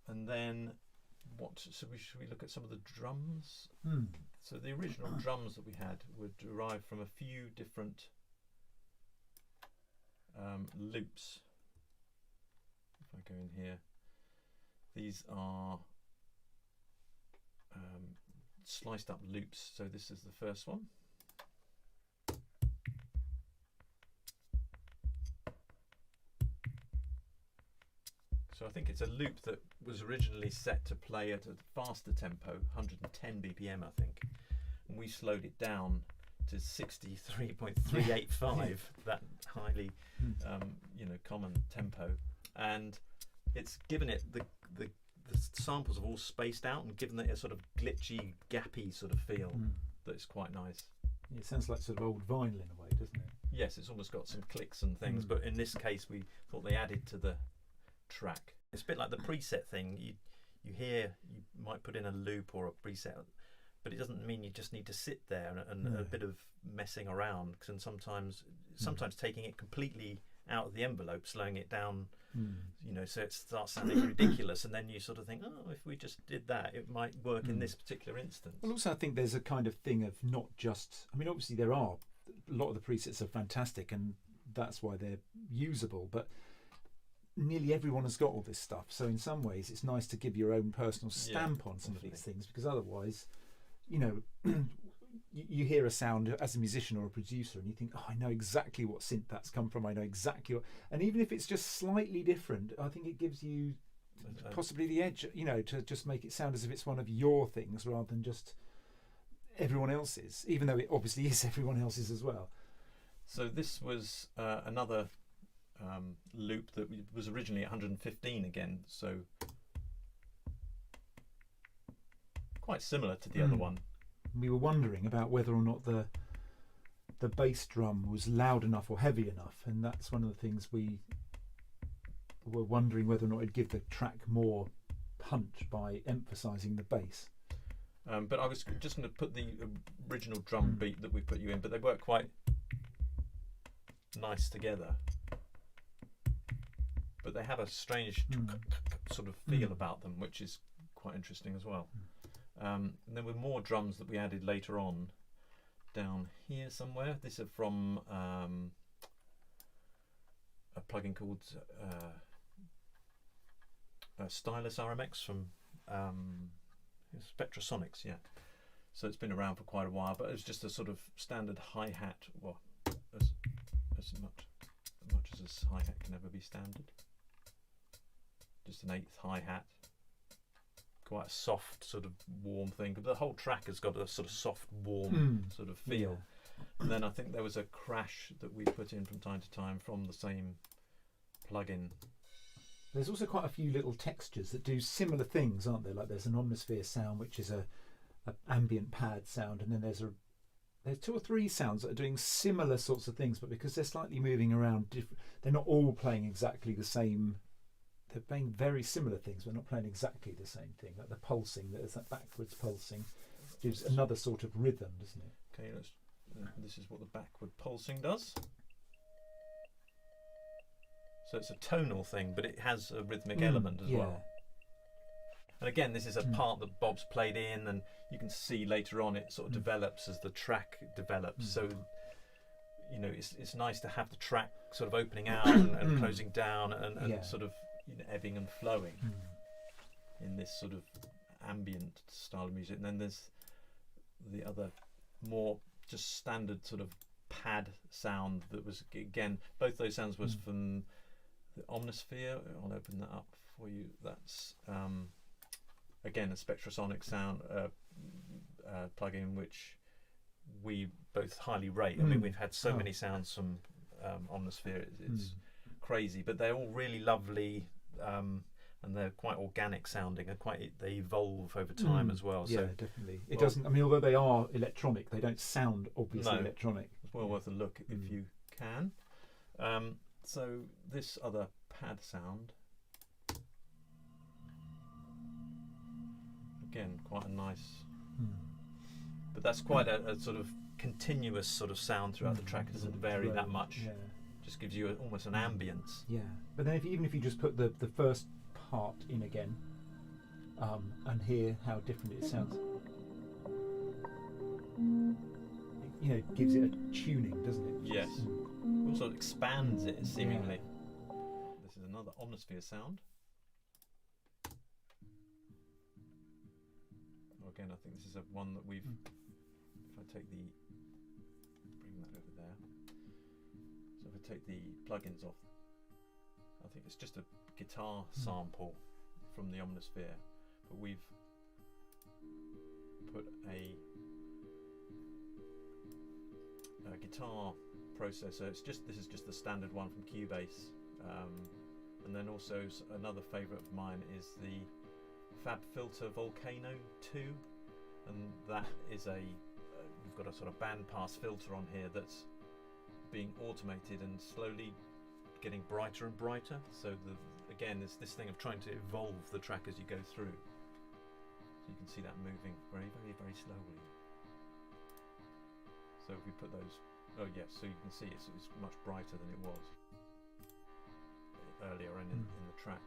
And then should we look at some of the drums? So the original drums that we had were derived from a few different loops. If I go in here, these are sliced up loops. So this is the first one. So I think it's a loop that was originally set to play at a faster tempo, 110 BPM I think, and we slowed it down to 63.385, that highly common tempo, and it's given it the samples have all spaced out and given it a sort of glitchy, gappy sort of feel that's quite nice. It sounds like sort of old vinyl in a way, doesn't it? Yes, it's almost got some clicks and things, but in this case we thought they added to the track. It's a bit like the preset thing. You might put in a loop or a preset, but it doesn't mean you just need to sit there and a bit of messing around. And sometimes taking it completely out of the envelope, slowing it down, so it starts sounding ridiculous, and then you sort of think, oh, if we just did that, it might work in this particular instance. Well, also I think there's a kind of thing of not just, I mean, obviously there are a lot of the presets are fantastic and that's why they're usable, but nearly everyone has got all this stuff, so in some ways it's nice to give your own personal stamp on some of these things, because otherwise, you hear a sound as a musician or a producer and you think, oh, I know exactly what synth that's come from, I know exactly what, and even if it's just slightly different, I think it gives you possibly the edge, to just make it sound as if it's one of your things rather than just everyone else's, even though it obviously is everyone else's as well. So this was another loop that was originally 115 again, so quite similar to the other one. We were wondering about whether or not the bass drum was loud enough or heavy enough, and that's one of the things we were wondering, whether or not it'd give the track more punch by emphasising the bass. But I was just going to put the original drum beat that we put you in, but they work quite nice together. But they have a strange sort of feel about them, which is quite interesting as well. And there were more drums that we added later on down here somewhere. These are from a plugin called Stylus RMX from Spectrasonics, yeah. So it's been around for quite a while, but it's just a sort of standard hi-hat, well, as much as a hi-hat can ever be standard. Just an 8th hi-hat. Quite a soft, sort of warm thing. But the whole track has got a sort of soft, warm sort of feel. Yeah. And then I think there was a crash that we put in from time to time from the same plugin. There's also quite a few little textures that do similar things, aren't there? Like there's an Omnisphere sound, which is a ambient pad sound, and then there's 2 or 3 sounds that are doing similar sorts of things, but because they're slightly moving around, they're not all playing exactly the same. They're playing very similar things, but not playing exactly the same thing. Like the pulsing, there's that backwards pulsing, gives another sort of rhythm, doesn't it? Okay, this is what the backward pulsing does. So it's a tonal thing, but it has a rhythmic element as well. And again, this is a part that Bob's played in, and you can see later on it sort of develops as the track develops. So, it's nice to have the track sort of opening out and closing down and sort of ebbing and flowing in this sort of ambient style of music. And then there's the other more just standard sort of pad sound that was, again, both those sounds was from the Omnisphere. I'll open that up for you. That's again a Spectrasonic sound plugin, which we both highly rate. I mean, we've had so many sounds from Omnisphere, it's crazy, but they're all really lovely, and they're quite organic sounding, and they evolve over time as well. Yeah, so definitely. It doesn't. I mean, although they are electronic, they don't sound obviously electronic. It's well worth a look if you can. So this other pad sound, again, quite a nice. But that's quite a sort of continuous sort of sound throughout the track. It doesn't vary that much. Yeah. Just gives you almost an ambience. Yeah. But then even if you just put the first part in again, and hear how different it sounds. It gives it a tuning, doesn't it? Yes. Also expands it seemingly. This is another omnisphere sound. Again, I think this is one that we've. If I take bring that over there. So if I take the plugins off, I think it's just a guitar sample from the Omnisphere, but we've put a guitar processor. This is just the standard one from Cubase, and then also another favourite of mine is the Fab Filter Volcano 2, and that is we've got a sort of bandpass filter on here that's being automated and slowly getting brighter and brighter. So again, there's this thing of trying to evolve the track as you go through. So you can see that moving very, very, very slowly. So if we put those, oh yes, so you can see it's much brighter than it was earlier in the track.